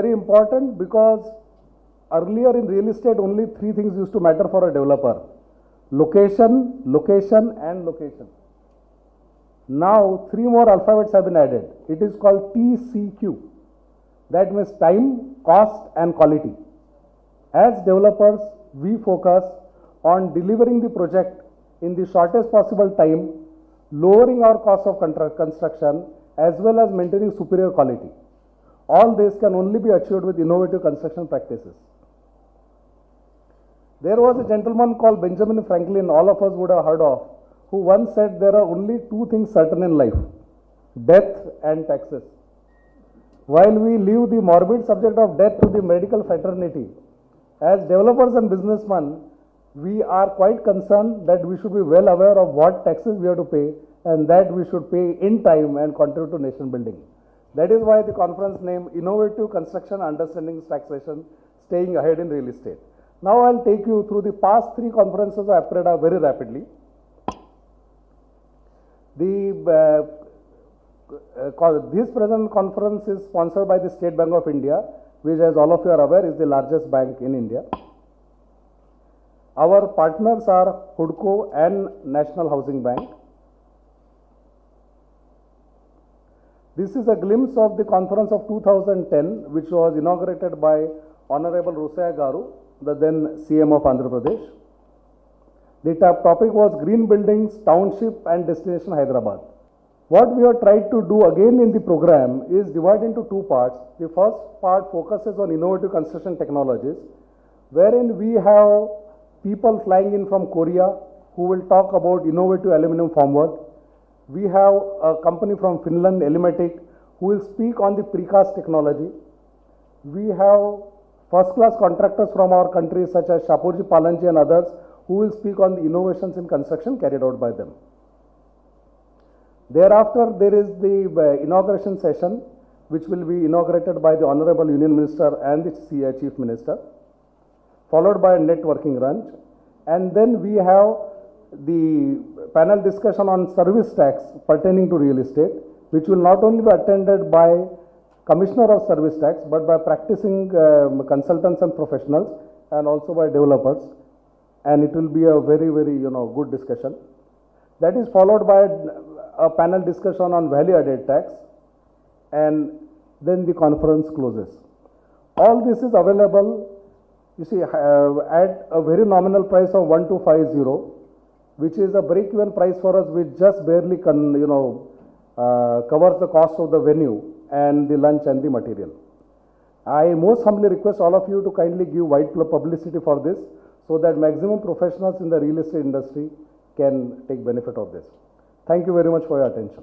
Very important because earlier in real estate only three things used to matter for a developer: location, location and location. Now three more alphabets have been added. It is called TCQ. That means time, cost and quality. As developers, we focus on delivering the project in the shortest possible time, lowering our cost of construction as well as maintaining superior quality. All this can only be achieved with innovative construction practices. There was a gentleman called Benjamin Franklin, all of us would have heard of, who once said there are only two things certain in life: death and taxes. While we leave the morbid subject of death to the medical fraternity, as developers and businessmen, we are quite concerned that we should be well aware of what taxes we have to pay and that we should pay in time and contribute to nation building. That is why the conference name Innovative Construction Understanding Taxation, Staying Ahead in Real Estate. Now I'll take you through the past three conferences of APREDA very rapidly. This present conference is sponsored by the State Bank of India, which, as all of you are aware, is the largest bank in India. Our partners are HUDCO and National Housing Bank. This is a glimpse of the conference of 2010, which was inaugurated by Honorable Rosaiah Garu, the then CM of Andhra Pradesh. The topic was Green Buildings, Township and Destination Hyderabad. What we have tried to do again in the program is divide into two parts. The first part focuses on innovative construction technologies, wherein we have people flying in from Korea who will talk about innovative aluminum formwork. We have a company from Finland, Elimatic, who will speak on the precast technology. We have first-class contractors from our country such as Shapoorji Pallonji and others who will speak on the innovations in construction carried out by them. Thereafter, there is the inauguration session, which will be inaugurated by the Honorable Union Minister and the Chief Minister, followed by a networking lunch. And then we have the panel discussion on service tax pertaining to real estate, which will not only be attended by Commissioner of Service Tax, but by practicing consultants and professionals, and also by developers. And it will be a very, very good discussion. That is followed by a panel discussion on value-added tax, and then the conference closes. All this is available, you see, at a very nominal price of 1250, which is a break-even price for us, which just barely covers the cost of the venue and the lunch and the material. I most humbly request all of you to kindly give wide publicity for this, so that maximum professionals in the real estate industry can take benefit of this. Thank you very much for your attention.